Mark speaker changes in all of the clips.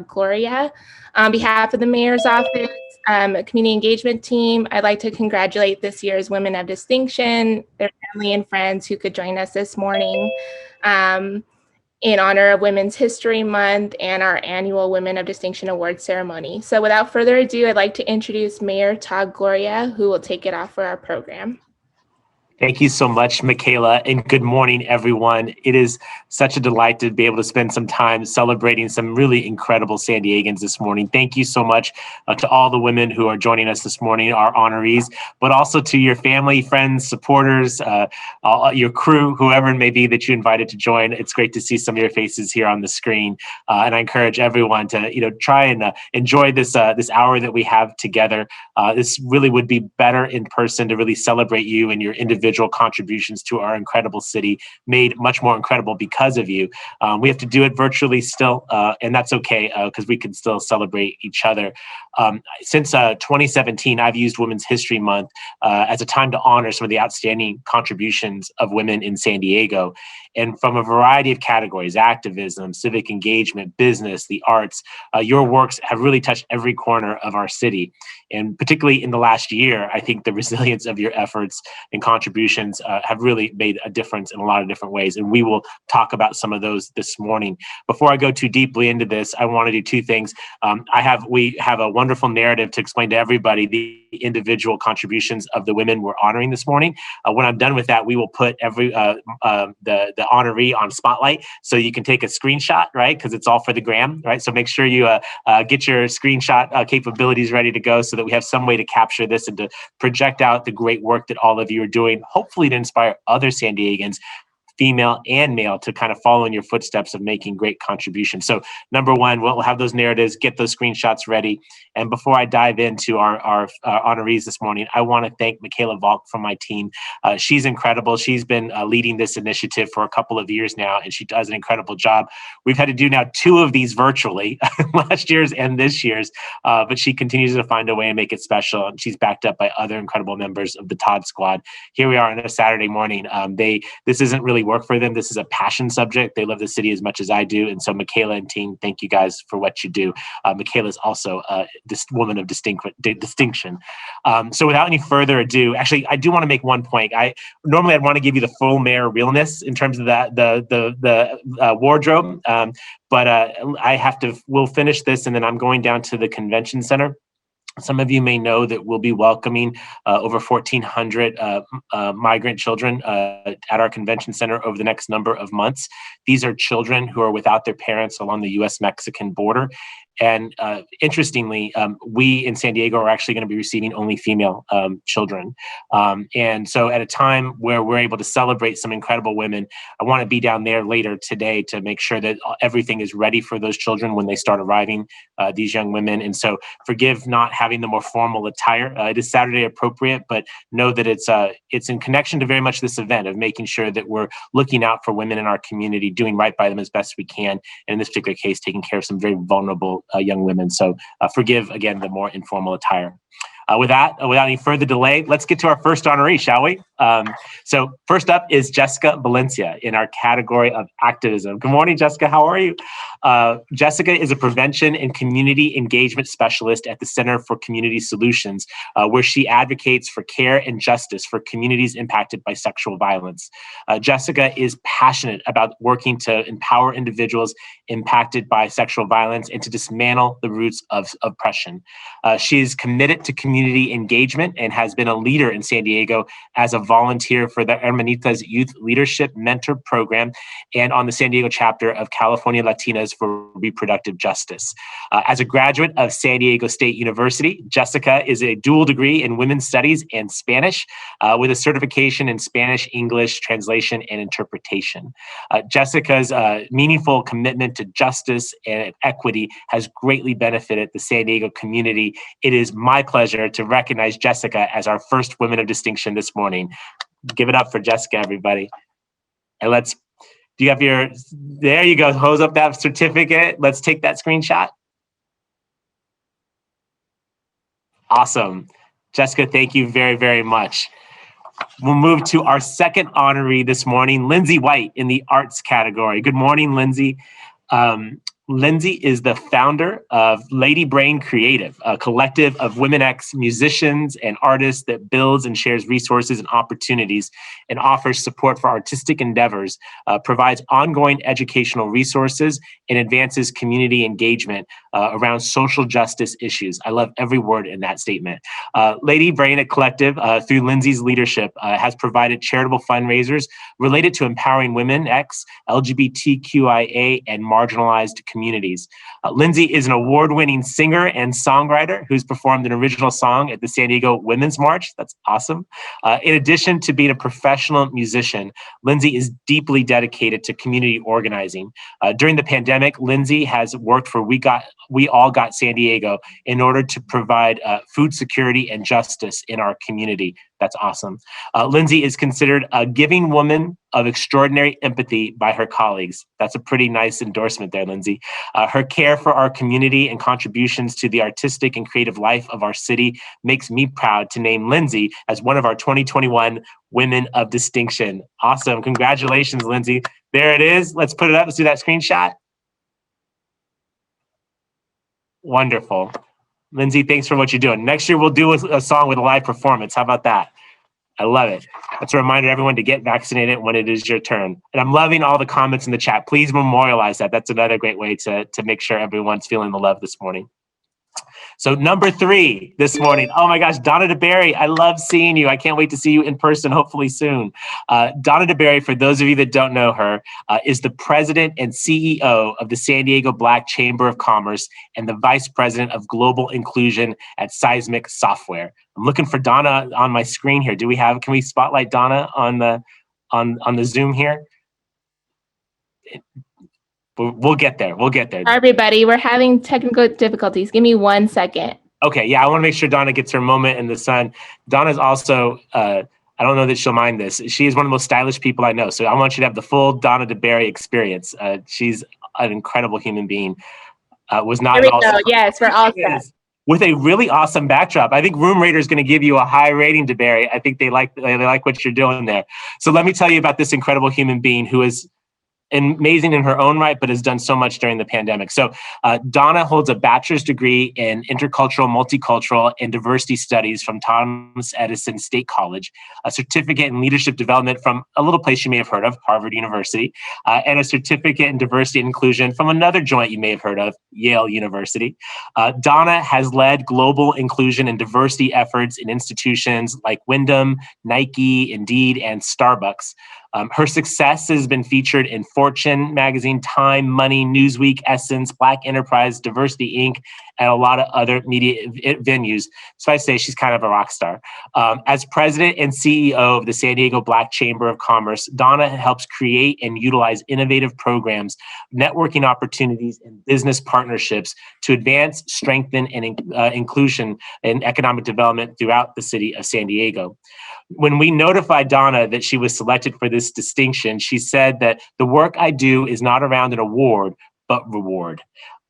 Speaker 1: Gloria. On behalf of the Mayor's Office, Community Engagement Team, I'd like to congratulate this year's Women of Distinction, their family and friends who could join us this morning in honor of Women's History Month and our annual Women of Distinction Award ceremony. So without further ado, I'd like to introduce Mayor Todd Gloria, who will take it off for our program.
Speaker 2: Thank you so much, Michaela, and good morning, everyone. It is such a delight to be able to spend some time celebrating some really incredible San Diegans this morning. Thank you so much to all the women who are joining us this morning, our honorees, but also to your family, friends, supporters, your crew, whoever it may be that you invited to join. It's great to see some of your faces here on the screen, and I encourage everyone to try and enjoy this hour that we have together. This really would be better in person to really celebrate you and your individual contributions to our incredible city, made much more incredible because of you. We have to do it virtually still, and that's okay because we can still celebrate each other. Since 2017, I've used Women's History Month as a time to honor some of the outstanding contributions of women in San Diego. And from a variety of categories, activism, civic engagement, business, the arts, your works have really touched every corner of our city. And particularly in the last year, I think the resilience of your efforts and contributions have really made a difference in a lot of different ways. And we will talk about some of those this morning. Before I go too deeply into this, I want to do two things. We have a wonderful narrative to explain to everybody the individual contributions of the women we're honoring this morning. When I'm done with that, we will put the honoree on Spotlight, so you can take a screenshot, right? Because it's all for the gram, right? So make sure you get your screenshot capabilities ready to go, so that we have some way to capture this and to project out the great work that all of you are doing, hopefully to inspire other San Diegans, female and male, to kind of follow in your footsteps of making great contributions. So number one, we'll have those narratives, get those screenshots ready. And before I dive into our honorees this morning, I want to thank Michaela Volk from my team. She's incredible. She's been leading this initiative for a couple of years now, and she does an incredible job. We've had to do now 2 of these virtually, last year's and this year's, but she continues to find a way and make it special. And she's backed up by other incredible members of the Todd squad. Here we are on a Saturday morning. This isn't really work for them. This is a passion subject. They love the city as much as I do. And so Michaela and team, thank you guys for what you do. Michaela is also this woman of distinction. So without any further ado, actually, I do want to make one point. Normally I'd want to give you the full mayor realness in terms of the wardrobe. But we'll finish this, and then I'm going down to the convention center. Some of you may know that we'll be welcoming over 1,400 migrant children at our convention center over the next number of months. These are children who are without their parents along the U.S.-Mexican border. And interestingly, we in San Diego are actually going to be receiving only female children. And so at a time where we're able to celebrate some incredible women, I want to be down there later today to make sure that everything is ready for those children when they start arriving, these young women. And so forgive not having the more formal attire. It is Saturday appropriate, but know that it's in connection to very much this event of making sure that we're looking out for women in our community, doing right by them as best we can. And in this particular case, taking care of some very vulnerable young women. So forgive, again, the more informal attire. Without any further delay, let's get to our first honoree, shall we? So first up is Jessica Valencia in our category of activism. Good morning, Jessica. How are you? Jessica is a prevention and community engagement specialist at the Center for Community Solutions, where she advocates for care and justice for communities impacted by sexual violence. Jessica is passionate about working to empower individuals impacted by sexual violence and to dismantle the roots of oppression. She is committed to community engagement and has been a leader in San Diego as a volunteer for the Hermanitas Youth Leadership Mentor Program and on the San Diego chapter of California Latinas for Reproductive Justice. As a graduate of San Diego State University, Jessica is a dual degree in Women's Studies and Spanish with a certification in Spanish, English, translation, and interpretation. Jessica's meaningful commitment to justice and equity has greatly benefited the San Diego community. It is my pleasure to recognize Jessica as our first Women of Distinction this morning. Give it up for Jessica, everybody. And there you go, hose up that certificate. Let's take that screenshot. Awesome. Jessica, thank you very, very much. We'll move to our second honoree this morning, Lindsay White in the arts category. Good morning, Lindsay. Lindsay is the founder of Lady Brain Creative, a collective of Women X musicians and artists that builds and shares resources and opportunities and offers support for artistic endeavors, provides ongoing educational resources, and advances community engagement around social justice issues. I love every word in that statement. Lady Brain Collective, through Lindsay's leadership, has provided charitable fundraisers related to empowering women, X, LGBTQIA, and marginalized communities. Lindsay is an award-winning singer and songwriter who's performed an original song at the San Diego Women's March. That's awesome. In addition to being a professional musician, Lindsay is deeply dedicated to community organizing. During the pandemic, Lindsay has worked for We All Got San Diego in order to provide food security and justice in our community. That's awesome. Lindsay is considered a giving woman of extraordinary empathy by her colleagues. That's a pretty nice endorsement there, Lindsay. Her care for our community and contributions to the artistic and creative life of our city makes me proud to name Lindsay as one of our 2021 Women of Distinction. Awesome. Congratulations, Lindsay. There it is. Let's put it up. Let's do that screenshot. Wonderful. Lindsay, thanks for what you're doing. Next year, we'll do a song with a live performance. How about that? I love it. That's a reminder to everyone to get vaccinated when it is your turn. And I'm loving all the comments in the chat. Please memorialize that. That's another great way to make sure everyone's feeling the love this morning. So number 3 this morning. Oh my gosh, Donna DeBerry, I love seeing you. I can't wait to see you in person, hopefully soon. Donna DeBerry, for those of you that don't know her, is the president and CEO of the San Diego Black Chamber of Commerce and the vice president of global inclusion at Seismic Software. I'm looking for Donna on my screen here. Can we spotlight Donna on the Zoom here? We'll get there.
Speaker 1: Everybody, we're having technical difficulties. Give me 1 second.
Speaker 2: Okay, yeah, I want to make sure Donna gets her moment in the sun. Donna's also, I don't know that she'll mind this. She is one of the most stylish people I know. So I want you to have the full Donna DeBerry experience. She's an incredible human being. Was not
Speaker 1: Here we go. Yes, we're all set.
Speaker 2: With a really awesome backdrop. I think Room Rater is going to give you a high rating, DeBerry. I think they like what you're doing there. So let me tell you about this incredible human being who is amazing in her own right, but has done so much during the pandemic. So Donna holds a bachelor's degree in intercultural, multicultural, and diversity studies from Thomas Edison State College, a certificate in leadership development from a little place you may have heard of, Harvard University, and a certificate in diversity and inclusion from another joint you may have heard of, Yale University. Donna has led global inclusion and diversity efforts in institutions like Wyndham, Nike, Indeed, and Starbucks. Her success has been featured in Fortune magazine, Time, Money, Newsweek, Essence, Black Enterprise, Diversity Inc., and a lot of other media venues. So I say she's kind of a rock star. As president and CEO of the San Diego Black Chamber of Commerce, Donna helps create and utilize innovative programs, networking opportunities, and business partnerships to advance, strengthen, and inclusion and economic development throughout the city of San Diego. When we notified Donna that she was selected for this distinction, she said that the work I do is not around an award, but reward.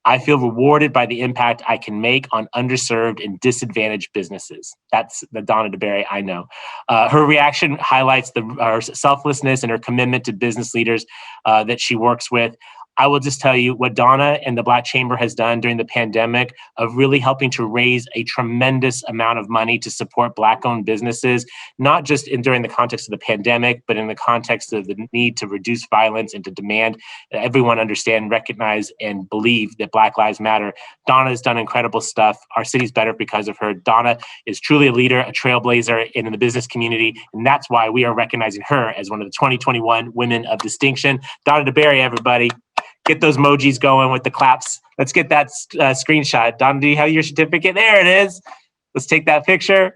Speaker 2: I feel rewarded by the impact I can make on underserved and disadvantaged businesses. That's the Donna DeBerry I know. Her reaction highlights her selflessness and her commitment to business leaders that she works with. I will just tell you what Donna and the Black Chamber has done during the pandemic of really helping to raise a tremendous amount of money to support Black-owned businesses, not just during the context of the pandemic, but in the context of the need to reduce violence and to demand that everyone understand, recognize, and believe that Black Lives Matter. Donna has done incredible stuff. Our city's better because of her. Donna is truly a leader, a trailblazer in the business community, and that's why we are recognizing her as one of the 2021 Women of Distinction. Donna DeBerry, everybody. Get those emojis going with the claps. Let's get that screenshot. Don, do you have your certificate? There it is. Let's take that picture.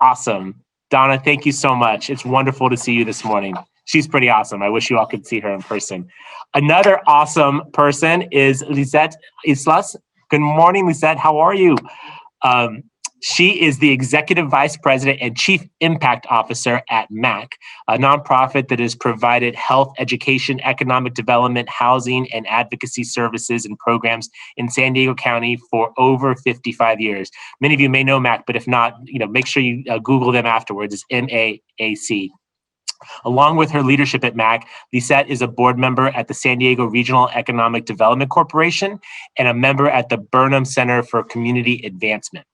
Speaker 2: Awesome. Donna, thank you so much. It's wonderful to see you this morning. She's pretty awesome. I wish you all could see her in person. Another awesome person is Lisette Islas. Good morning, Lisette. How are you? She is the Executive Vice President and Chief Impact Officer at MAC, a nonprofit that has provided health, education, economic development, housing, and advocacy services and programs in San Diego County for over 55 years. Many of you may know MAC, but if not, make sure you Google them afterwards. It's MAAC. Along with her leadership at MAC, Lisette is a board member at the San Diego Regional Economic Development Corporation and a member at the Burnham Center for Community Advancement.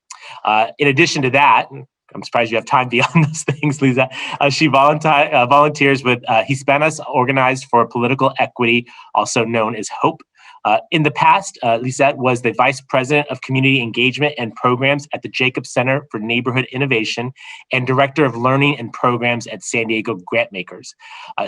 Speaker 2: In addition to that, I'm surprised you have time beyond those things, Lisa. She volunteers with Hispanos Organized for Political Equity, also known as HOPE. In the past, Lisette was the Vice President of Community Engagement and Programs at the Jacobs Center for Neighborhood Innovation and Director of Learning and Programs at San Diego Grantmakers.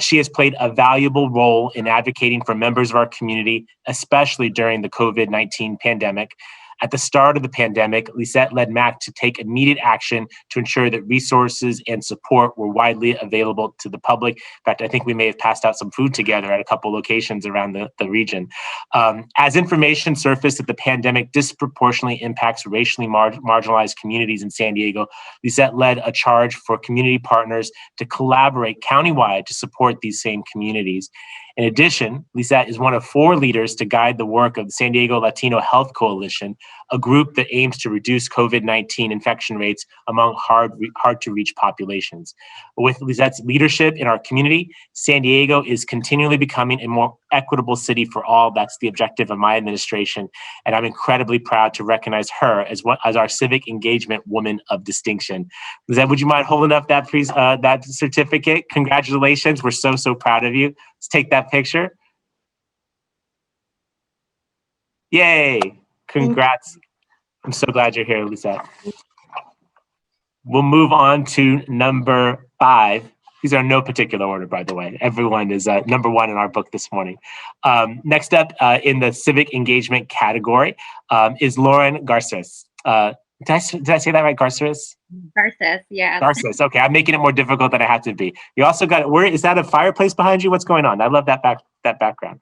Speaker 2: She has played a valuable role in advocating for members of our community, especially during the COVID-19 pandemic. At the start of the pandemic, Lisette led MAC to take immediate action to ensure that resources and support were widely available to the public. In fact, I think we may have passed out some food together at a couple locations around the region. As information surfaced that the pandemic disproportionately impacts racially marginalized communities in San Diego, Lisette led a charge for community partners to collaborate countywide to support these same communities. In addition, Lisette is one of 4 leaders to guide the work of the San Diego Latino Health Coalition, a group that aims to reduce COVID-19 infection rates among hard-to-reach populations. With Lisette's leadership in our community, San Diego is continually becoming a more equitable city for all. That's the objective of my administration, and I'm incredibly proud to recognize her as our Civic Engagement Woman of Distinction. Lisette, would you mind holding up that certificate? Congratulations. We're so proud of you. Let's take that picture. Yay. Congrats. I'm so glad you're here, Lisette. We'll move on to number 5. These are in no particular order, by the way. Everyone is number 1 in our book this morning. Next up in the civic engagement category is Lauren Garces. Did I say that right, Garces?
Speaker 3: Garces, yeah.
Speaker 2: Garces, okay. I'm making it more difficult than I have to be. You also got, where is that a fireplace behind you? What's going on? I love that background.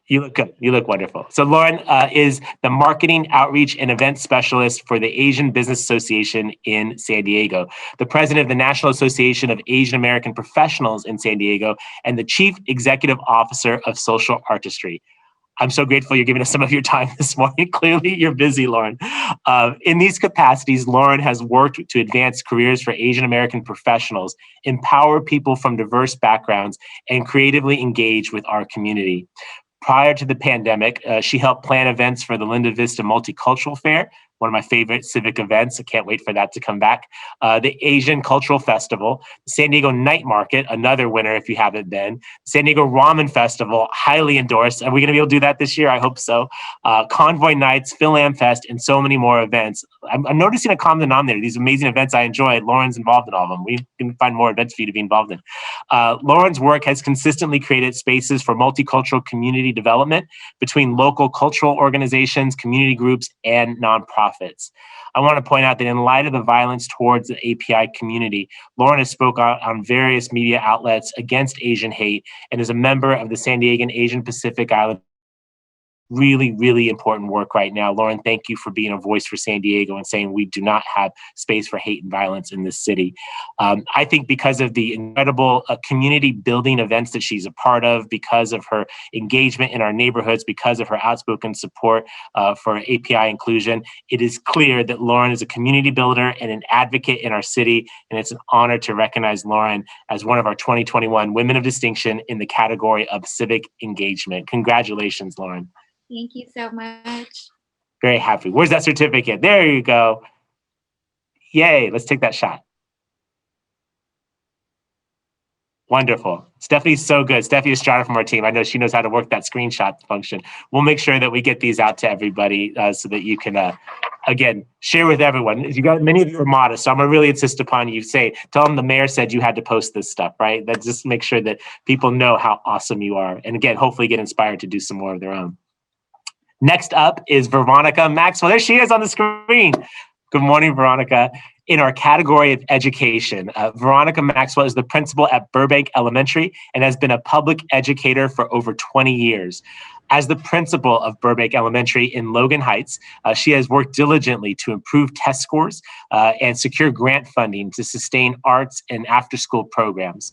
Speaker 2: You look good. You look wonderful. So Lauren is the marketing, outreach, and event specialist for the Asian Business Association in San Diego, the president of the National Association of Asian American Professionals in San Diego, and the chief executive officer of Social Artistry. I'm so grateful you're giving us some of your time this morning. Clearly, you're busy, Lauren. In these capacities, Lauren has worked to advance careers for Asian American professionals, empower people from diverse backgrounds, and creatively engage with our community. Prior to the pandemic, she helped plan events for the Linda Vista Multicultural Fair, one of my favorite civic events. I can't wait for that to come back. The Asian Cultural Festival, the San Diego Night Market, another winner if you haven't been. San Diego Ramen Festival, highly endorsed. Are we going to be able to do that this year? I hope so. Convoy Nights, Phil Am Fest, and so many more events. I'm noticing a common denominator. These amazing events I enjoy. Lauren's involved in all of them. We can find more events for you to be involved in. Lauren's work has consistently created spaces for multicultural community development between local cultural organizations, community groups, and nonprofits. I want to point out that in light of the violence towards the API community, Lauren has spoken out on various media outlets against Asian hate and is a member of the San Diego Asian Pacific Island. Really important work right now. Lauren, thank you for being a voice for San Diego and saying we do not have space for hate and violence in this city. I think because of the incredible community building events that she's a part of, because of her engagement in our neighborhoods, because of her outspoken support for API inclusion, it is clear that Lauren is a community builder and an advocate in our city. And it's an honor to recognize Lauren as one of our 2021 Women of Distinction in the category of civic engagement. Congratulations, Lauren.
Speaker 3: Thank you so much.
Speaker 2: Very happy. Where's that certificate? There you go. Yay. Let's take that shot. Wonderful. Stephanie's so good. Stephanie Estrada from our team. I know she knows how to work that screenshot function. We'll make sure that we get these out to everybody so that you can, again, share with everyone. Many of you are modest, so I'm going to really insist upon you tell them the mayor said you had to post this stuff, right? That just make sure that people know how awesome you are. And again, hopefully get inspired to do some more of their own. Next up is Veronica Maxwell. There she is on the screen. Good morning, Veronica. In our category of education, Veronica Maxwell is the principal at Burbank Elementary and has been a public educator for over 20 years. As the principal of Burbank Elementary in Logan Heights, she has worked diligently to improve test scores and secure grant funding to sustain arts and after-school programs.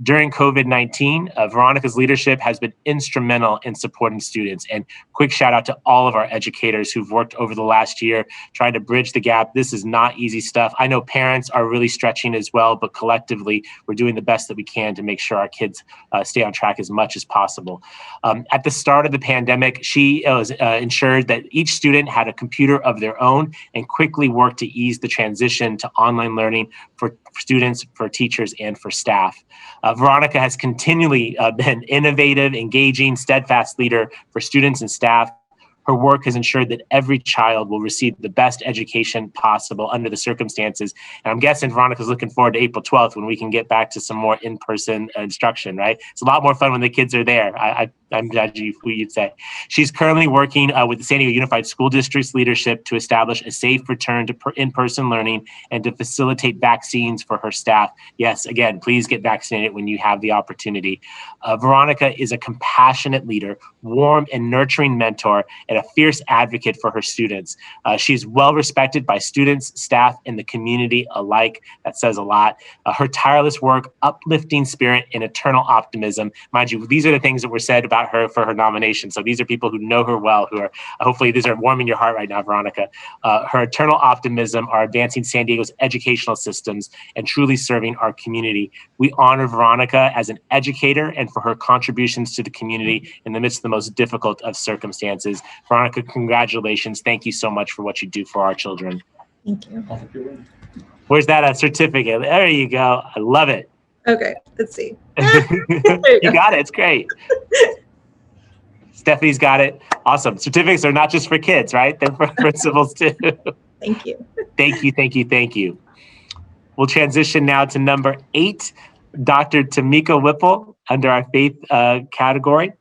Speaker 2: During COVID-19, Veronica's leadership has been instrumental in supporting students. And quick shout out to all of our educators who've worked over the last year trying to bridge the gap. This is not easy stuff. I know parents are really stretching as well, but collectively, we're doing the best that we can to make sure our kids stay on track as much as possible. At the start of the pandemic, she ensured that each student had a computer of their own and quickly worked to ease the transition to online learning for students, for teachers, and for staff. Veronica has continually been innovative, engaging, steadfast leader for students and staff. Her work has ensured that every child will receive the best education possible under the circumstances. And I'm guessing Veronica's looking forward to April 12th when we can get back to some more in-person instruction, right? It's a lot more fun when the kids are there. I'm judging who you'd say. She's currently working with the San Diego Unified School District's leadership to establish a safe return to in-person learning and to facilitate vaccines for her staff. Yes, again, please get vaccinated when you have the opportunity. Veronica is a compassionate leader, warm and nurturing mentor, and a fierce advocate for her students. She's well respected by students, staff, and the community alike. That says a lot. Her tireless work, uplifting spirit, and eternal optimism. Mind you, these are the things that were said about her for her nomination. So these are people who know her well, who are, hopefully these are warming your heart right now, Veronica. Her eternal optimism are advancing San Diego's educational systems and truly serving our community. We honor Veronica as an educator and for her contributions to the community in the midst of the most difficult of circumstances. Veronica, congratulations. Thank you so much for what you do for our children.
Speaker 4: Thank you.
Speaker 2: Where's that certificate? There you go. I love it.
Speaker 4: Okay, let's see.
Speaker 2: You got it. It's great. Stephanie's got it. Awesome. Certificates are not just for kids, right? They're for principals too.
Speaker 4: Thank you.
Speaker 2: Thank you, thank you, thank you. We'll transition now to number 8, Dr. Tamika Whipple under our faith category.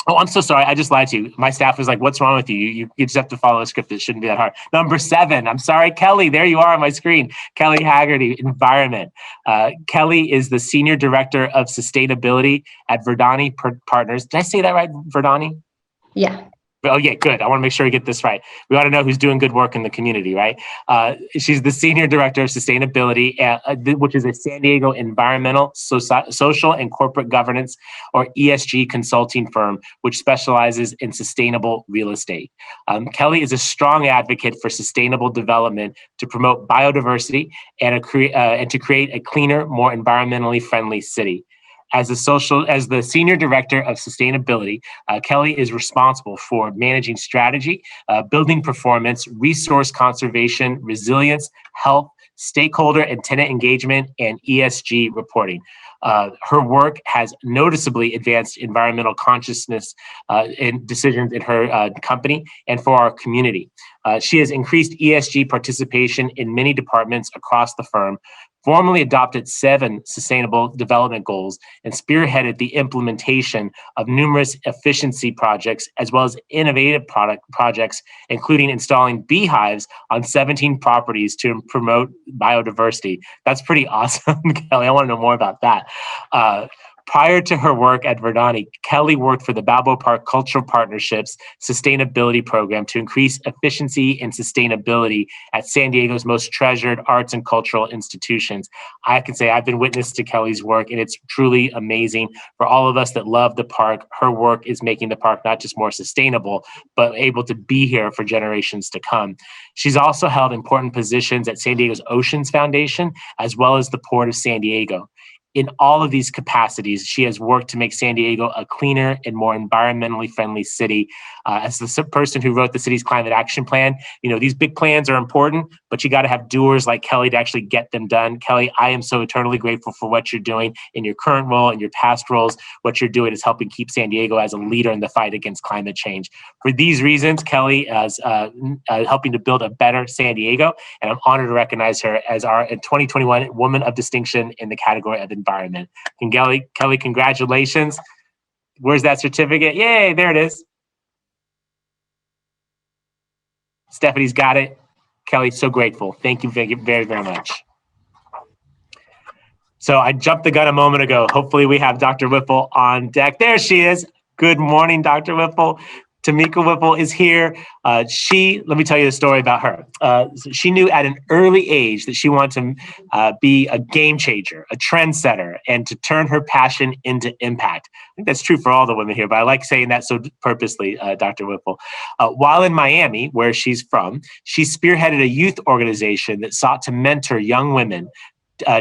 Speaker 2: Oh, I'm so sorry. I just lied to you. My staff was like, what's wrong with you? You just have to follow a script. It shouldn't be that hard. Number 7. I'm sorry, Kelly. There you are on my screen. Kelly Haggerty, Environment. Kelly is the Senior Director of Sustainability at Verdani Partners. Did I say that right, Verdani?
Speaker 4: Yeah.
Speaker 2: Oh, yeah, good. I want to make sure we get this right. We want to know who's doing good work in the community, right? She's the Senior Director of Sustainability, which is a San Diego environmental, social, and corporate governance, or ESG consulting firm, which specializes in sustainable real estate. Kelly is a strong advocate for sustainable development to promote biodiversity and to create a cleaner, more environmentally friendly city. As the Senior Director of Sustainability, Kelly is responsible for managing strategy, building performance, resource conservation, resilience, health, stakeholder and tenant engagement, and ESG reporting. Her work has noticeably advanced environmental consciousness in decisions in her company and for our community. She has increased ESG participation in many departments across the firm, formally adopted 7 sustainable development goals, and spearheaded the implementation of numerous efficiency projects, as well as innovative projects, including installing beehives on 17 properties to promote biodiversity. That's pretty awesome, Kelly. I want to know more about that. Prior to her work at Verdani, Kelly worked for the Balboa Park Cultural Partnerships Sustainability Program to increase efficiency and sustainability at San Diego's most treasured arts and cultural institutions. I can say I've been witness to Kelly's work, and it's truly amazing. For all of us that love the park, her work is making the park not just more sustainable, but able to be here for generations to come. She's also held important positions at San Diego's Oceans Foundation, as well as the Port of San Diego. In all of these capacities, she has worked to make San Diego a cleaner and more environmentally friendly city. As the person who wrote the city's climate action plan, these big plans are important, but you got to have doers like Kelly to actually get them done. Kelly, I am so eternally grateful for what you're doing in your current role and your past roles. What you're doing is helping keep San Diego as a leader in the fight against climate change. For these reasons, Kelly is helping to build a better San Diego, and I'm honored to recognize her as our 2021 Woman of Distinction in the category of Environment. And Kelly, congratulations. Where's that certificate? Yay, there it is. Stephanie's got it. Kelly, so grateful. Thank you very, very, very much. So I jumped the gun a moment ago. Hopefully we have Dr. Whipple on deck. There she is. Good morning, Dr. Whipple. Tamika Whipple is here. Let me tell you a story about her. She knew at an early age that she wanted to be a game changer, a trendsetter, and to turn her passion into impact. I think that's true for all the women here, but I like saying that so purposely, Dr. Whipple. While in Miami, where she's from, she spearheaded a youth organization that sought to mentor young women,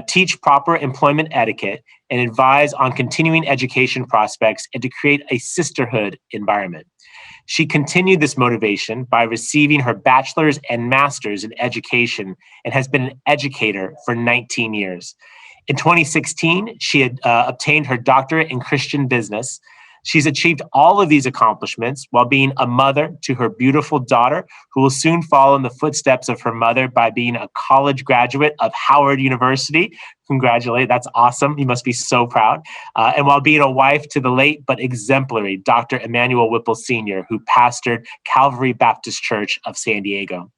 Speaker 2: teach proper employment etiquette, and advise on continuing education prospects, and to create a sisterhood environment. She continued this motivation by receiving her bachelor's and master's in education and has been an educator for 19 years. In 2016, she had obtained her doctorate in Christian business. She's achieved all of these accomplishments while being a mother to her beautiful daughter, who will soon follow in the footsteps of her mother by being a college graduate of Howard University. Congratulate, that's awesome. You must be so proud. And while being a wife to the late but exemplary Dr. Emmanuel Whipple Sr., who pastored Calvary Baptist Church of San Diego.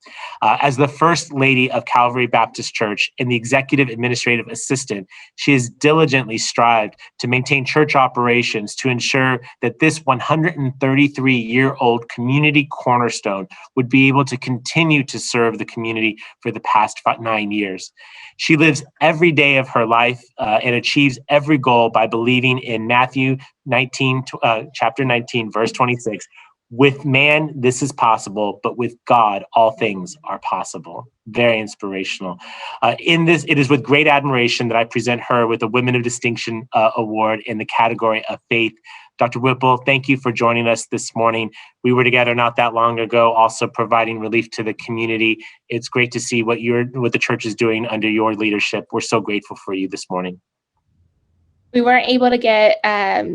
Speaker 2: As the First Lady of Calvary Baptist Church and the Executive Administrative Assistant, she has diligently strived to maintain church operations to ensure that this 133-year-old community cornerstone would be able to continue to serve the community for the past 9 years. She lives every day of her life and achieves every goal by believing in Matthew 19, chapter 19, verse 26. With man, this is possible, but with God, all things are possible. Very inspirational. It is with great admiration that I present her with a Women of Distinction Award in the category of faith. Dr. Whipple, thank you for joining us this morning. We were together not that long ago, also providing relief to the community. It's great to see what the church is doing under your leadership. We're so grateful for you this morning.
Speaker 1: We weren't able to get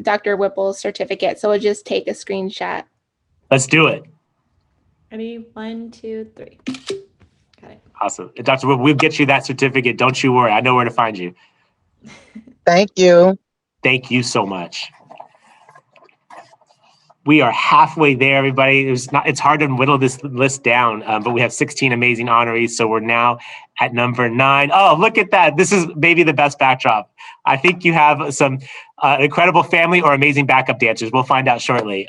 Speaker 1: Dr. Whipple's certificate, so we'll just take a screenshot.
Speaker 2: Let's do it.
Speaker 5: Ready? 1, 2, 3. Got it.
Speaker 2: Awesome. Dr. Whipple, we'll get you that certificate. Don't you worry. I know where to find you.
Speaker 6: Thank you.
Speaker 2: Thank you so much. We are halfway there, everybody. It's hard to whittle this list down, but we have 16 amazing honorees, so we're now at number 9. Oh, look at that. This is maybe the best backdrop. I think you have some incredible family or amazing backup dancers. We'll find out shortly.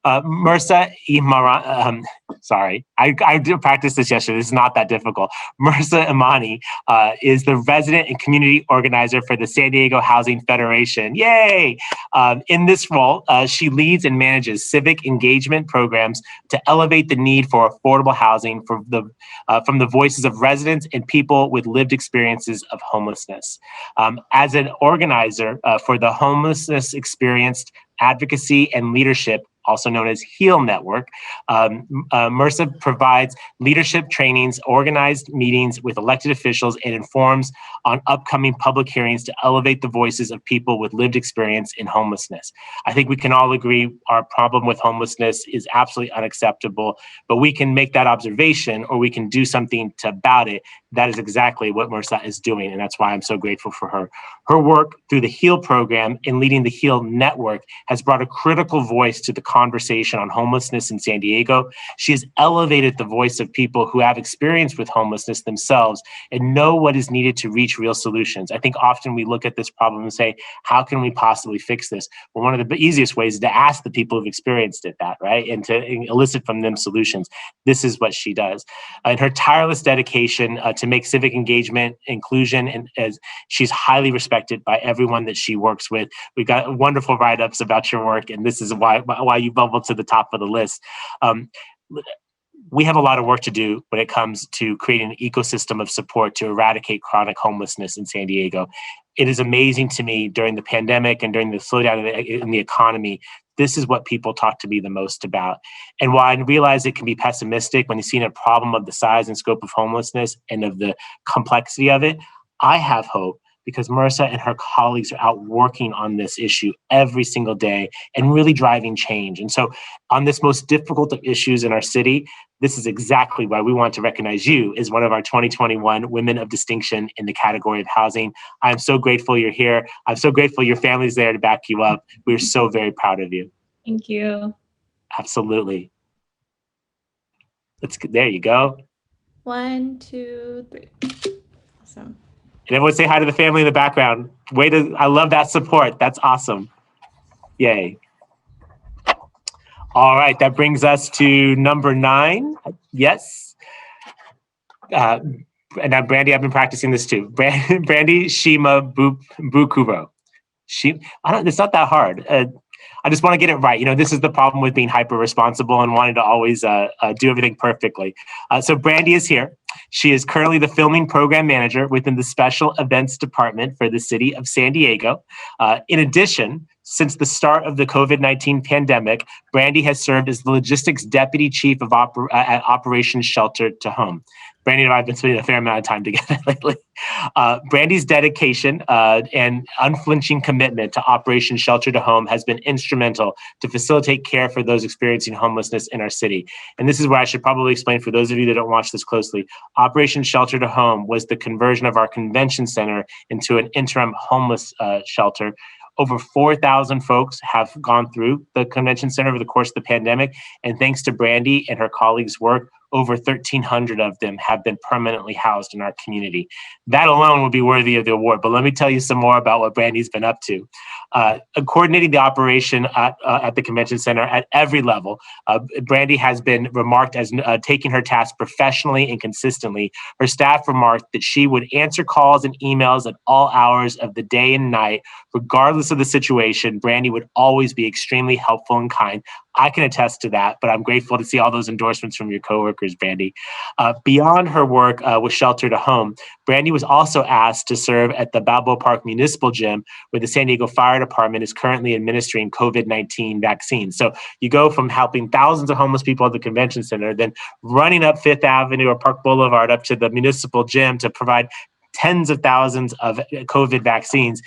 Speaker 2: Mirsa Imran, sorry, I did practice this yesterday. This is not that difficult. Mirsa Imani is the resident and community organizer for the San Diego Housing Federation. Yay! In this role, she leads and manages civic engagement programs to elevate the need for affordable housing from the voices of residents and people with lived experiences of homelessness. As an organizer for the Homelessness Experienced Advocacy and Leadership, also known as HEAL Network, MRSA provides leadership trainings, organized meetings with elected officials, and informs on upcoming public hearings to elevate the voices of people with lived experience in homelessness. I think we can all agree our problem with homelessness is absolutely unacceptable, but we can make that observation or we can do something about it. That is exactly what MRSA is doing, and that's why I'm so grateful for her. Her work through the HEAL program and leading the HEAL Network has brought a critical voice to the conversation on homelessness in San Diego. She has elevated the voice of people who have experience with homelessness themselves and know what is needed to reach real solutions. I think often we look at this problem and say, how can we possibly fix this? Well, one of the easiest ways is to ask the people who've experienced it that, right? And to elicit from them solutions. This is what she does. And her tireless dedication to make civic engagement, inclusion, and as she's highly respected by everyone that she works with. We've got wonderful write-ups about your work, and this is why you bubbled to the top of the list. We have a lot of work to do when it comes to creating an ecosystem of support to eradicate chronic homelessness in San Diego. It is amazing to me during the pandemic and during the slowdown in the economy, this is what people talk to me the most about. And while I realize it can be pessimistic when you've seen a problem of the size and scope of homelessness and of the complexity of it, I have hope because MRSA and her colleagues are out working on this issue every single day and really driving change. And so on this most difficult of issues in our city, this is exactly why we want to recognize you as one of our 2021 Women of Distinction in the category of housing. I'm so grateful you're here. I'm so grateful your family's there to back you up. We're so very proud of you.
Speaker 5: Thank you.
Speaker 2: Absolutely. There you go.
Speaker 5: 1, 2, 3. Awesome.
Speaker 2: And everyone say hi to the family in the background. I love that support. That's awesome. Yay. All right, that brings us to number 9. Yes. And now, Brandy, I've been practicing this too. Brandy Shima Bukuro. It's not that hard. I just want to get it right. This is the problem with being hyper responsible and wanting to always do everything perfectly. So Brandy is here. She is currently the filming program manager within the special events department for the city of San Diego. In addition, since the start of the COVID-19 pandemic, Brandy has served as the logistics deputy chief of at Operation Shelter to Home. Brandy and I have been spending a fair amount of time together lately. Brandy's dedication and unflinching commitment to Operation Shelter to Home has been instrumental to facilitate care for those experiencing homelessness in our city. And this is where I should probably explain for those of you that don't watch this closely. Operation Shelter to Home was the conversion of our convention center into an interim homeless shelter. Over 4,000 folks have gone through the convention center over the course of the pandemic. And thanks to Brandy and her colleagues' work, over 1,300 of them have been permanently housed in our community. That alone would be worthy of the award. But let me tell you some more about what Brandy's been up to. Coordinating the operation at the convention center at every level, Brandy has been remarked as taking her task professionally and consistently. Her staff remarked that she would answer calls and emails at all hours of the day and night. Regardless of the situation, Brandy would always be extremely helpful and kind. I can attest to that, but I'm grateful to see all those endorsements from your coworkers, Brandy. Beyond her work with Shelter to Home, Brandy was also asked to serve at the Balboa Park Municipal Gym, where the San Diego Fire Department is currently administering COVID-19 vaccines. So you go from helping thousands of homeless people at the convention center, then running up Fifth Avenue or Park Boulevard up to the municipal gym to provide tens of thousands of COVID vaccines.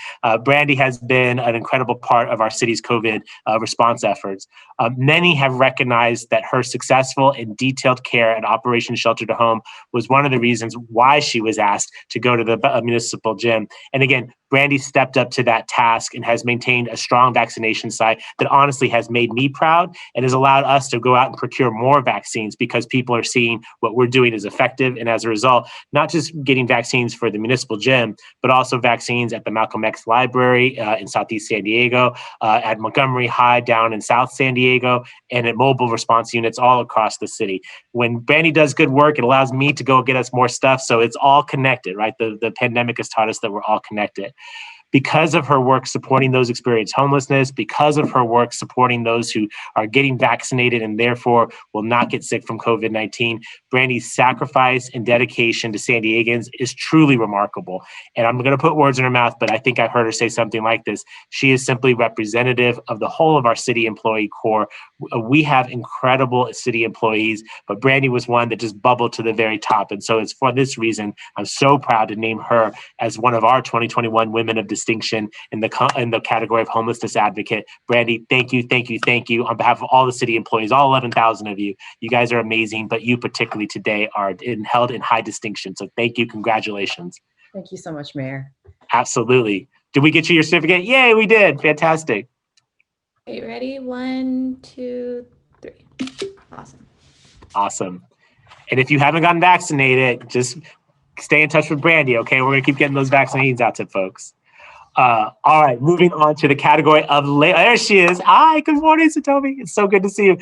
Speaker 2: Brandy has been an incredible part of our city's COVID response efforts. Many have recognized that her successful and detailed care at Operation Shelter to Home was one of the reasons why she was asked to go to the municipal gym. And again, Brandy stepped up to that task and has maintained a strong vaccination site that honestly has made me proud and has allowed us to go out and procure more vaccines because people are seeing what we're doing is effective. And as a result, not just getting vaccines for the municipal gym, but also vaccines at the Malcolm X Library in Southeast San Diego, at Montgomery High down in South San Diego, and at mobile response units all across the city. When Brandy does good work, it allows me to go get us more stuff. So it's all connected, right? The pandemic has taught us that we're all connected. Because of her work supporting those experiencing homelessness, because of her work supporting those who are getting vaccinated and therefore will not get sick from COVID-19, Brandy's sacrifice and dedication to San Diegans is truly remarkable. And I'm going to put words in her mouth, but I think I've heard her say something like this. She is simply representative of the whole of our city employee corps. We have incredible city employees, but Brandy was one that just bubbled to the very top. And so it's for this reason I'm so proud to name her as one of our 2021 Women of Distinction in the category of homelessness advocate. Brandy, thank you on behalf of all the city employees, all 11,000 of you. You guys are amazing, but you particularly today are held in high distinction. So thank you, congratulations.
Speaker 7: Thank you so much, Mayor.
Speaker 2: Absolutely. Did we get you your certificate? Yay, we did. Fantastic.
Speaker 5: Okay, ready? 1, 2, 3.
Speaker 2: Awesome. And if you haven't gotten vaccinated, just stay in touch with Brandy, okay? We're going to keep getting those vaccines out to folks. All right, moving on to the category of labor. There she is. Hi, good morning, Satomi. It's so good to see you.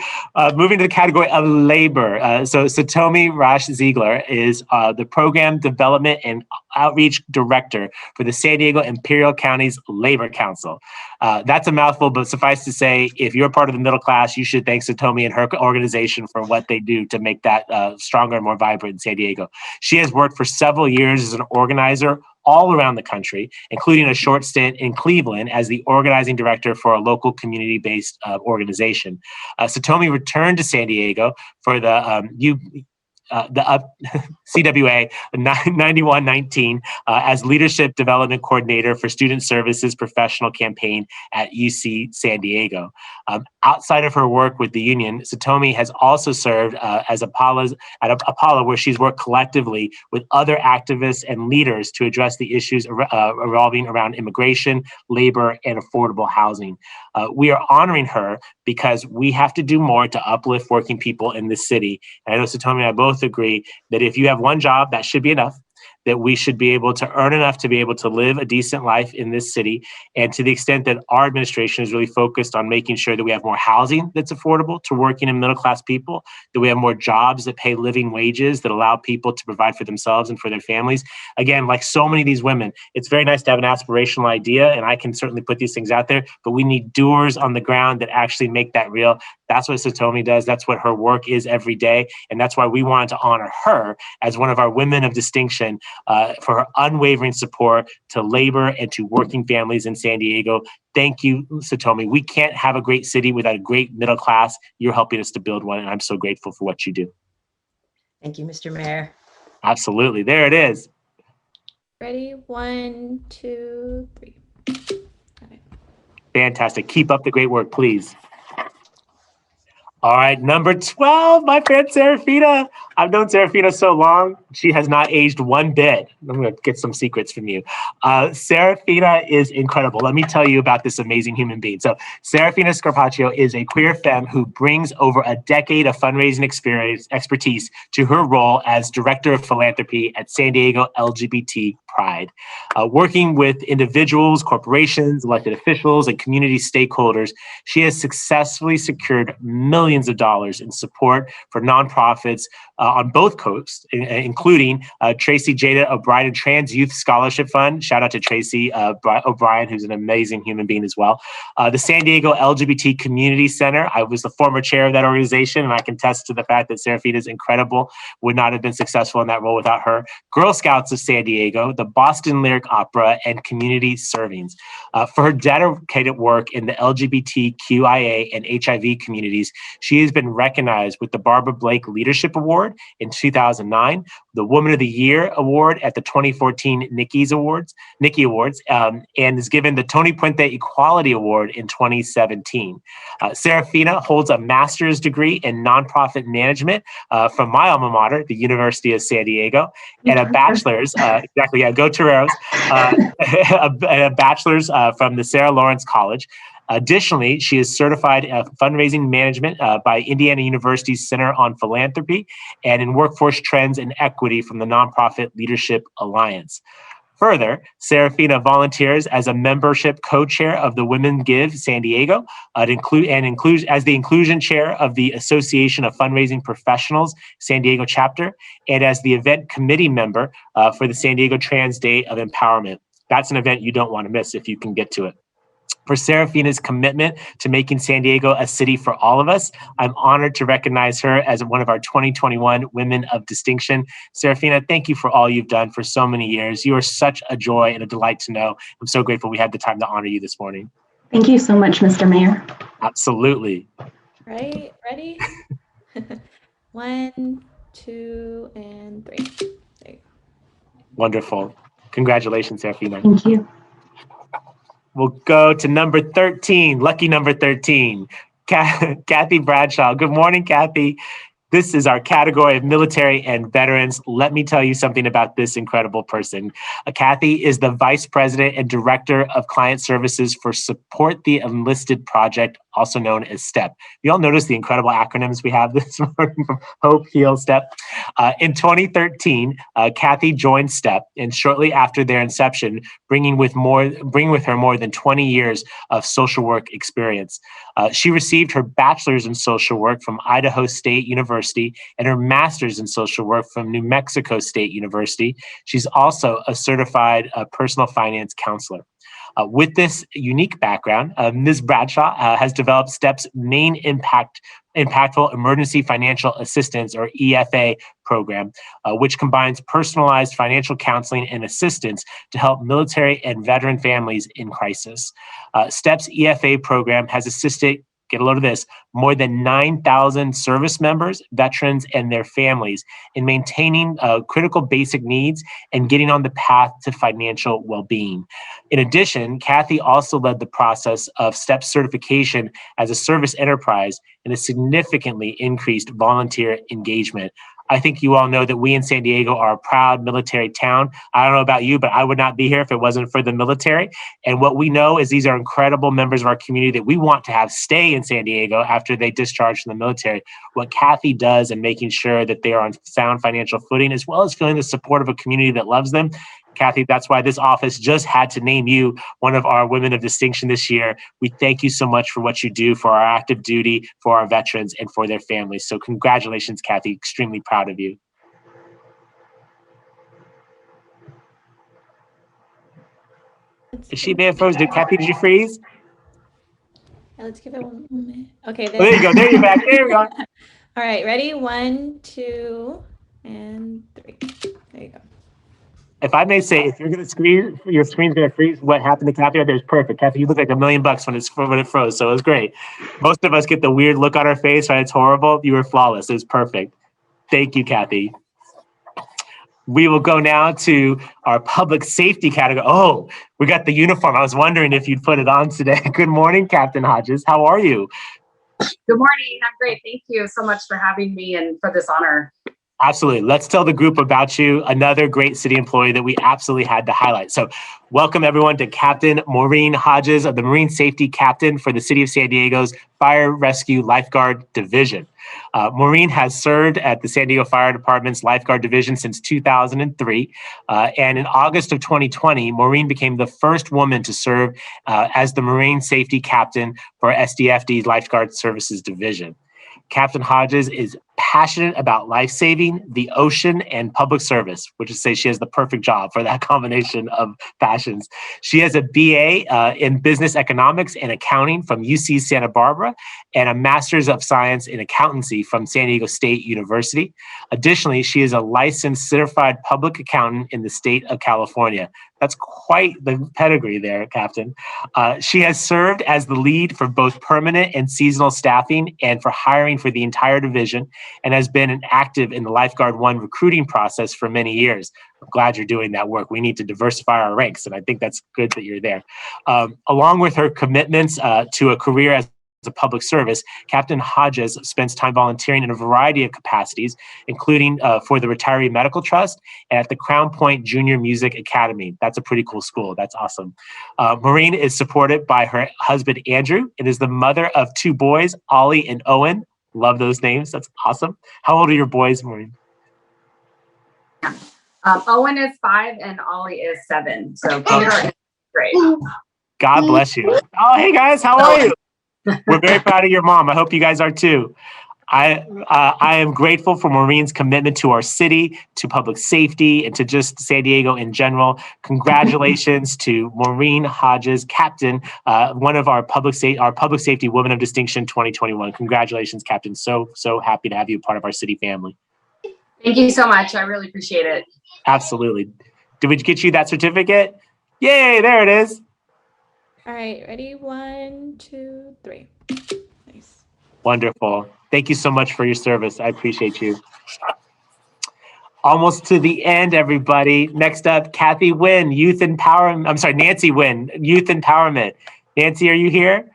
Speaker 2: Moving to the category of labor. So Satomi Rash Ziegler is the Program Development and Outreach Director for the San Diego Imperial County's Labor Council. That's a mouthful, but suffice to say, if you're part of the middle class, you should thank Satomi and her organization for what they do to make that stronger and more vibrant in San Diego. She has worked for several years as an organizer all around the country, including a short stint in Cleveland as the organizing director for a local community-based organization. Satomi returned to San Diego for the CWA 9119 as Leadership Development Coordinator for Student Services Professional Campaign at UC San Diego. Outside of her work with the union, Satomi has also served as Apollo, where she's worked collectively with other activists and leaders to address the issues revolving around immigration, labor, and affordable housing. We are honoring her because we have to do more to uplift working people in this city. And I know Satomi and I both agree that if you have one job, that should be enough. that we should be able to earn enough to be able to live a decent life in this city. And to the extent that our administration is really focused on making sure that we have more housing that's affordable to working and middle-class people, that we have more jobs that pay living wages that allow people to provide for themselves and for their families. Again, like so many of these women, it's very nice to have an aspirational idea, and I can certainly put these things out there, but we need doers on the ground that actually make that real. That's what Satomi does. That's what her work is every day. And that's why we wanted to honor her as one of our women of distinction for her unwavering support to labor and to working families in San Diego. Thank you, Satomi. We can't have a great city without a great middle class. You're helping us to build one, and I'm so grateful for what you do.
Speaker 7: Thank you, Mr. Mayor.
Speaker 2: Absolutely. There it is.
Speaker 5: Ready? 1, 2, 3. Okay.
Speaker 2: Fantastic. Keep up the great work, please. All right, number 12, my friend Serafina. I've known Serafina so long, she has not aged one bit. I'm going to get some secrets from you. Serafina is incredible. Let me tell you about this amazing human being. So Serafina Scarpaccio is a queer femme who brings over a decade of fundraising expertise to her role as Director of Philanthropy at San Diego LGBT Pride. Working with individuals, corporations, elected officials, and community stakeholders, she has successfully secured millions of dollars in support for nonprofits on both coasts, including Tracy Jada O'Brien Trans Youth Scholarship Fund. Shout out to Tracy O'Brien, who's an amazing human being as well. The San Diego LGBT Community Center. I was the former chair of that organization, and I can attest to the fact that Serafina is incredible. Would not have been successful in that role without her. Girl Scouts of San Diego, the Boston Lyric Opera, and community servings. For her dedicated work in the LGBTQIA and HIV communities, she has been recognized with the Barbara Blake Leadership Award in 2009, the Woman of the Year Award at the 2014 Nikki Awards, and is given the Tony Puente Equality Award in 2017. Serafina holds a master's degree in nonprofit management from my alma mater, the University of San Diego, and a bachelor's, go Toreros, a bachelor's from the Sarah Lawrence College. Additionally, she is certified in fundraising management by Indiana University's Center on Philanthropy and in workforce trends and equity from the Nonprofit Leadership Alliance. Further, Serafina volunteers as a membership co-chair of the Women Give San Diego, as the inclusion chair of the Association of Fundraising Professionals San Diego chapter, and as the event committee member for the San Diego Trans Day of Empowerment. That's an event you don't want to miss if you can get to it. For Serafina's commitment to making San Diego a city for all of us, I'm honored to recognize her as one of our 2021 Women of Distinction. Serafina, thank you for all you've done for so many years. You are such a joy and a delight to know. I'm so grateful we had the time to honor you this morning.
Speaker 8: Thank you so much, Mr. Mayor.
Speaker 2: Absolutely.
Speaker 5: Right? Ready? 1, 2, and 3. There you go.
Speaker 2: Wonderful. Congratulations, Serafina.
Speaker 8: Thank you.
Speaker 2: We'll go to number 13, lucky number 13, Kathy Bradshaw. Good morning, Kathy. This is our category of military and veterans. Let me tell you something about this incredible person. Kathy is the Vice President and Director of Client Services for Support the Enlisted Project, also known as STEP. You all notice the incredible acronyms we have this morning from Hope, Heal, STEP. In 2013, Kathy joined STEP, and shortly after their inception, bringing with her more than 20 years of social work experience. She received her bachelor's in social work from Idaho State University and her master's in social work from New Mexico State University. She's also a certified personal finance counselor. With this unique background, Ms. Bradshaw has developed STEP's main impactful emergency financial assistance, or EFA, program, which combines personalized financial counseling and assistance to help military and veteran families in crisis. STEP's EFA program has assisted, get a load of this, more than 9,000 service members, veterans, and their families in maintaining critical basic needs and getting on the path to financial well-being. In addition, Kathy also led the process of STEP certification as a service enterprise and has significantly increased volunteer engagement. I think you all know that we in San Diego are a proud military town. I don't know about you, but I would not be here if it wasn't for the military. And what we know is these are incredible members of our community that we want to have stay in San Diego after they discharge from the military. What Kathy does in making sure that they are on sound financial footing, as well as feeling the support of a community that loves them. Kathy, that's why this office just had to name you one of our women of distinction this year. We thank you so much for what you do for our active duty, for our veterans, and for their families. So congratulations, Kathy. Extremely proud of you. She may have frozen. Kathy, did you freeze?
Speaker 5: Let's give it one moment. Okay,
Speaker 2: Oh, there you go. There you're back. There we go.
Speaker 5: All right, ready? 1, 2, and 3. There you go.
Speaker 2: If I may say, if you're going to screen, your screen's going to freeze. What happened to Kathy right there is perfect. Kathy, you look like $1 million when it froze, so it was great. Most of us get the weird look on our face, right? It's horrible. You were flawless. It was perfect. Thank you, Kathy. We will go now to our public safety category. Oh, we got the uniform. I was wondering if you'd put it on today. Good morning, Captain Hodges. How are you?
Speaker 9: Good morning. I'm great. Thank you so much for having me and for this honor.
Speaker 2: Absolutely. Let's tell the group about you, another great city employee that we absolutely had to highlight. So welcome everyone to Captain Maureen Hodges, of the Marine Safety Captain for the City of San Diego's Fire Rescue Lifeguard Division. Maureen has served at the San Diego Fire Department's Lifeguard Division since 2003. And in August of 2020, Maureen became the first woman to serve as the Marine Safety Captain for SDFD's Lifeguard Services Division. Captain Hodges is passionate about life-saving, the ocean, and public service, which is to say she has the perfect job for that combination of passions. She has a BA in business economics and accounting from UC Santa Barbara and a master's of science in accountancy from San Diego State University. Additionally, she is a licensed certified public accountant in the state of California. That's quite the pedigree there, Captain. She has served as the lead for both permanent and seasonal staffing and for hiring for the entire division, and has been active in the Lifeguard One recruiting process for many years. I'm glad you're doing that work. We need to diversify our ranks, and I think that's good that you're there. Along with her commitments to a career as a public service, Captain Hodges spends time volunteering in a variety of capacities, including for the Retiree Medical Trust and at the Crown Point Junior Music Academy. That's a pretty cool school. That's awesome. Maureen is supported by her husband, Andrew, and is the mother of 2 boys, Ollie and Owen. Love those names. That's awesome. How old are your boys, Maureen?
Speaker 9: Owen is 5 and Ollie is 7. So Peter is great.
Speaker 2: God bless you. Oh, hey guys, how are you? We're very proud of your mom. I hope you guys are too. I am grateful for Maureen's commitment to our city, to public safety, and to just San Diego in general. Congratulations to Maureen Hodges, Captain, one of our public safety Women of Distinction 2021. Congratulations, Captain. So happy to have you part of our city family.
Speaker 9: Thank you so much. I really appreciate it.
Speaker 2: Absolutely. Did we get you that certificate? Yay, there it is.
Speaker 5: All right, ready? 1, 2, 3. Nice.
Speaker 2: Wonderful. Thank you so much for your service. I appreciate you. Almost to the end, everybody. Next up, Kathy Wynn, Youth Empowerment. I'm sorry, Nancy Wynn, Youth Empowerment. Nancy, are you here?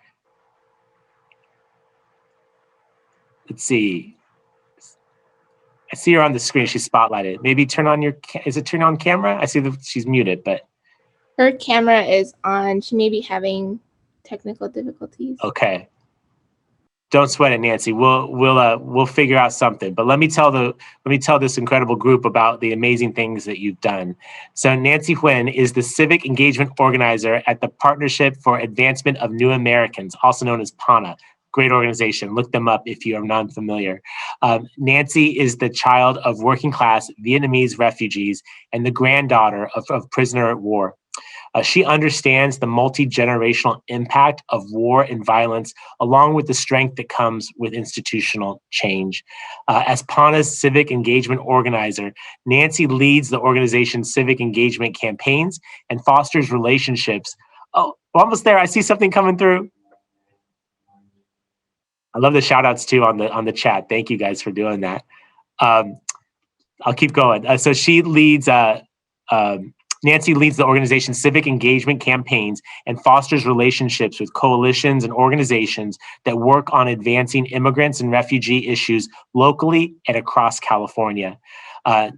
Speaker 2: Let's see. I see her on the screen. She's spotlighted. Maybe turn on your, is it turn on camera? I see that she's muted, but.
Speaker 1: Her camera is on. She may be having technical difficulties.
Speaker 2: Okay. Don't sweat it, Nancy. We'll figure out something. But let me tell this incredible group about the amazing things that you've done. So Nancy Huynh is the civic engagement organizer at the Partnership for Advancement of New Americans, also known as PANA. Great organization. Look them up if you are non-familiar. Nancy is the child of working class Vietnamese refugees and the granddaughter of prisoner at war. She understands the multi-generational impact of war and violence, along with the strength that comes with institutional change. As PANA's civic engagement organizer, Nancy leads the organization's civic engagement campaigns and fosters relationships. Oh, we're almost there. I see something coming through. I love the shout outs too on the chat. Thank you guys for doing that. I'll keep going. So she leads Nancy leads the organization's civic engagement campaigns and fosters relationships with coalitions and organizations that work on advancing immigrants and refugee issues locally and across California.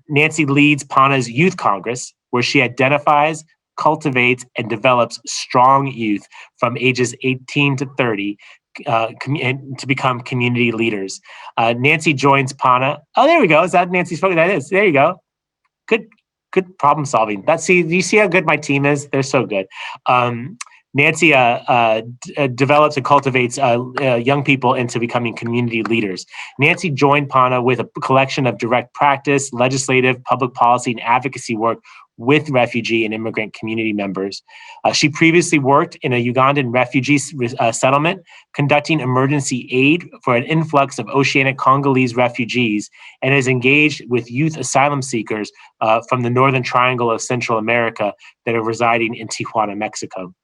Speaker 2: Nancy leads PANA's Youth Congress, where she identifies, cultivates, and develops strong youth from ages 18 to 30 to become community leaders. Nancy joins PANA. Oh, there we go. Is that Nancy's photo? That is. There you go. Good problem solving. Do you see how good my team is? They're so good. Nancy develops and cultivates young people into becoming community leaders. Nancy joined PANA with a collection of direct practice, legislative, public policy, and advocacy work with refugee and immigrant community members. She previously worked in a Ugandan refugee settlement, conducting emergency aid for an influx of Oceanic Congolese refugees, and is engaged with youth asylum seekers from the Northern Triangle of Central America that are residing in Tijuana, Mexico.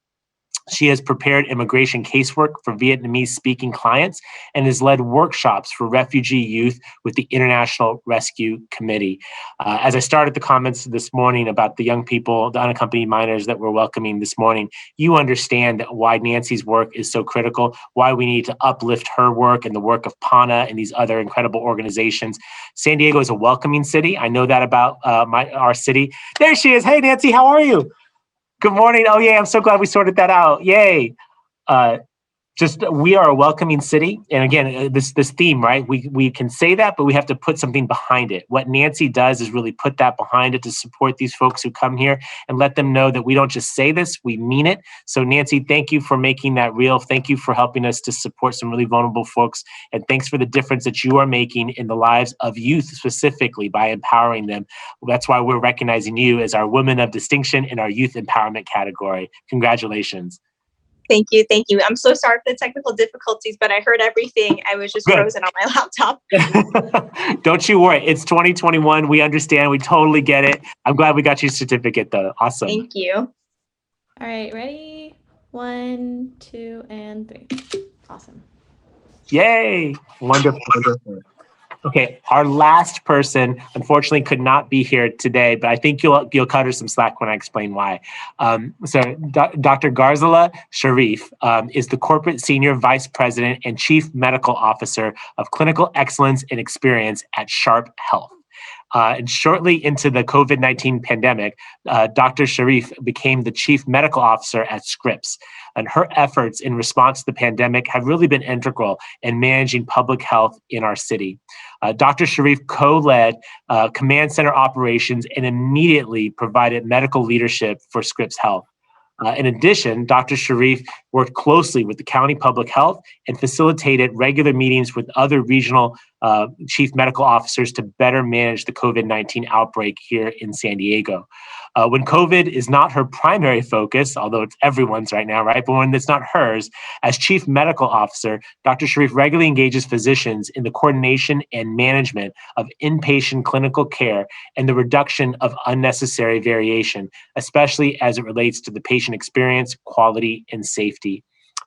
Speaker 2: She has prepared immigration casework for Vietnamese-speaking clients and has led workshops for refugee youth with the International Rescue Committee. As I started the comments this morning about the young people, the unaccompanied minors that we're welcoming this morning, you understand why Nancy's work is so critical, why we need to uplift her work and the work of PANA and these other incredible organizations. San Diego is a welcoming city. I know that about our city. There she is. Hey, Nancy, how are you? Good morning. Oh, yeah, I'm so glad we sorted that out. Yay. We are a welcoming city. And again, this theme, right? We can say that, but we have to put something behind it. What Nancy does is really put that behind it to support these folks who come here and let them know that we don't just say this, we mean it. So Nancy, thank you for making that real. Thank you for helping us to support some really vulnerable folks. And thanks for the difference that you are making in the lives of youth specifically by empowering them. That's why we're recognizing you as our Women of Distinction in our Youth Empowerment category. Congratulations.
Speaker 4: Thank you. Thank you. I'm so sorry for the technical difficulties, but I heard everything. I was just frozen on my laptop.
Speaker 2: Don't you worry. It's 2021. We understand. We totally get it. I'm glad we got your certificate, though. Awesome.
Speaker 4: Thank you.
Speaker 5: All right, ready? 1, 2, and 3. Awesome.
Speaker 2: Yay. Wonderful. Wonderful. Okay, our last person unfortunately could not be here today, but I think you'll cut her some slack when I explain why. Dr. Garzala Sharif is the Corporate Senior Vice President and Chief Medical Officer of Clinical Excellence and Experience at Sharp Health. And shortly into the COVID-19 pandemic, Dr. Sharif became the Chief Medical Officer at Scripps. And her efforts in response to the pandemic have really been integral in managing public health in our city. Dr. Sharif co-led command center operations and immediately provided medical leadership for Scripps Health. In addition, Dr. Sharif worked closely with the county public health and facilitated regular meetings with other regional chief medical officers to better manage the COVID-19 outbreak here in San Diego. When COVID is not her primary focus, although it's everyone's right now, right? But when it's not hers, as chief medical officer, Dr. Sharif regularly engages physicians in the coordination and management of inpatient clinical care and the reduction of unnecessary variation, especially as it relates to the patient experience, quality, and safety.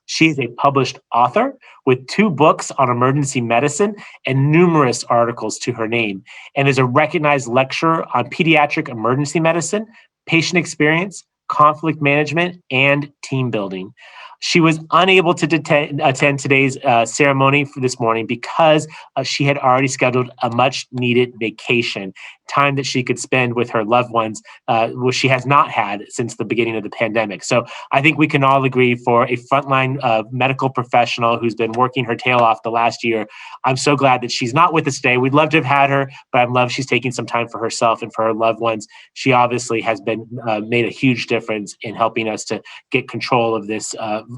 Speaker 2: She is a published author with 2 books on emergency medicine and numerous articles to her name, and is a recognized lecturer on pediatric emergency medicine, patient experience, conflict management, and team building. She was unable to attend today's ceremony for this morning because she had already scheduled a much needed vacation, time that she could spend with her loved ones, which she has not had since the beginning of the pandemic. So I think we can all agree for a frontline medical professional who's been working her tail off the last year, I'm so glad that she's not with us today. We'd love to have had her, but I'm glad she's taking some time for herself and for her loved ones. She obviously has been made a huge difference in helping us to get control of this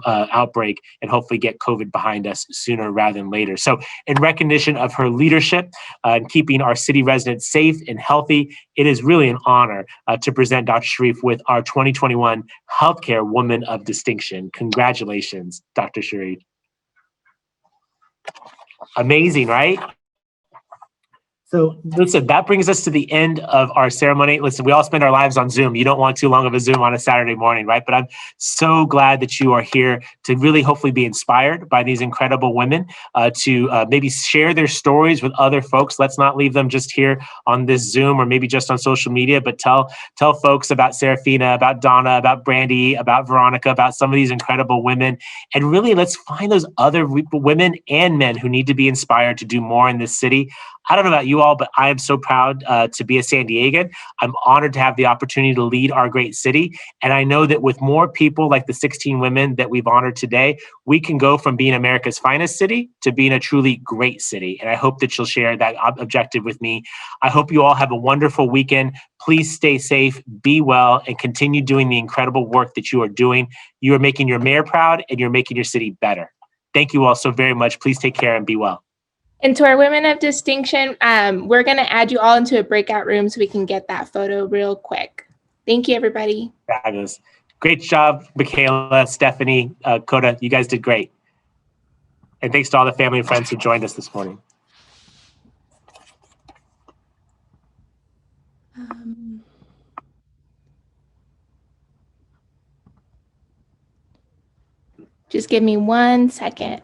Speaker 2: outbreak and hopefully get COVID behind us sooner rather than later. So in recognition of her leadership and keeping our city residents safe and healthy, it is really an honor to present Dr. Sharif with our 2021 Healthcare Woman of Distinction. Congratulations, Dr. Sharif. Amazing, right? So listen, that brings us to the end of our ceremony. Listen, we all spend our lives on Zoom. You don't want too long of a Zoom on a Saturday morning, right? But I'm so glad that you are here to really hopefully be inspired by these incredible women to maybe share their stories with other folks. Let's not leave them just here on this Zoom or maybe just on social media, but tell folks about Serafina, about Donna, about Brandy, about Veronica, about some of these incredible women. And really, let's find those other women and men who need to be inspired to do more in this city. I don't know about you all, but I am so proud to be a San Diegan. I'm honored to have the opportunity to lead our great city. And I know that with more people like the 16 women that we've honored today, we can go from being America's finest city to being a truly great city. And I hope that you'll share that objective with me. I hope you all have a wonderful weekend. Please stay safe, be well, and continue doing the incredible work that you are doing. You are making your mayor proud and you're making your city better. Thank you all so very much. Please take care and be well.
Speaker 1: And to our women of distinction, we're going to add you all into a breakout room so we can get that photo real quick. Thank you, everybody.
Speaker 2: Fabulous. Great job, Michaela, Stephanie, Coda. You guys did great. And thanks to all the family and friends who joined us this morning.
Speaker 1: Just give me 1 second.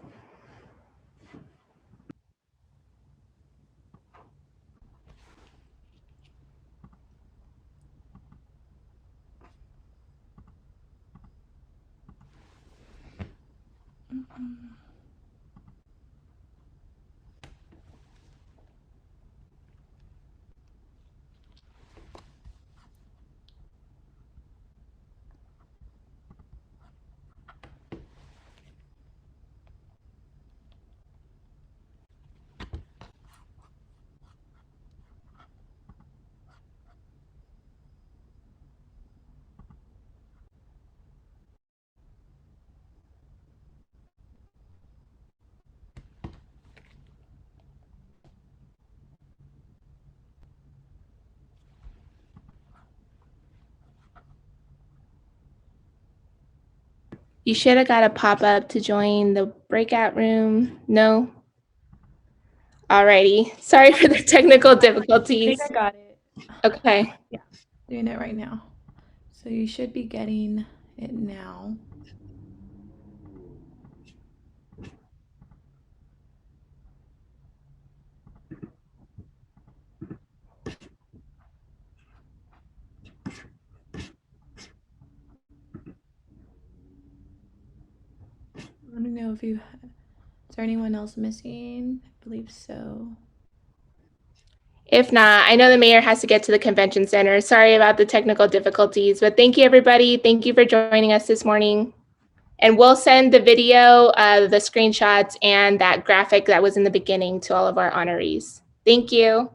Speaker 1: You should have got a pop-up to join the breakout room. No? Alrighty. Sorry for the technical
Speaker 5: I
Speaker 1: difficulties.
Speaker 5: think I got it.
Speaker 1: Okay.
Speaker 5: Doing it right now. So you should be getting it now. I don't know if you. Is there anyone else missing? I believe so.
Speaker 1: If not, I know the mayor has to get to the convention center. Sorry about the technical difficulties, but thank you, everybody. Thank you for joining us this morning. And we'll send the video, the screenshots, and that graphic that was in the beginning to all of our honorees. Thank you.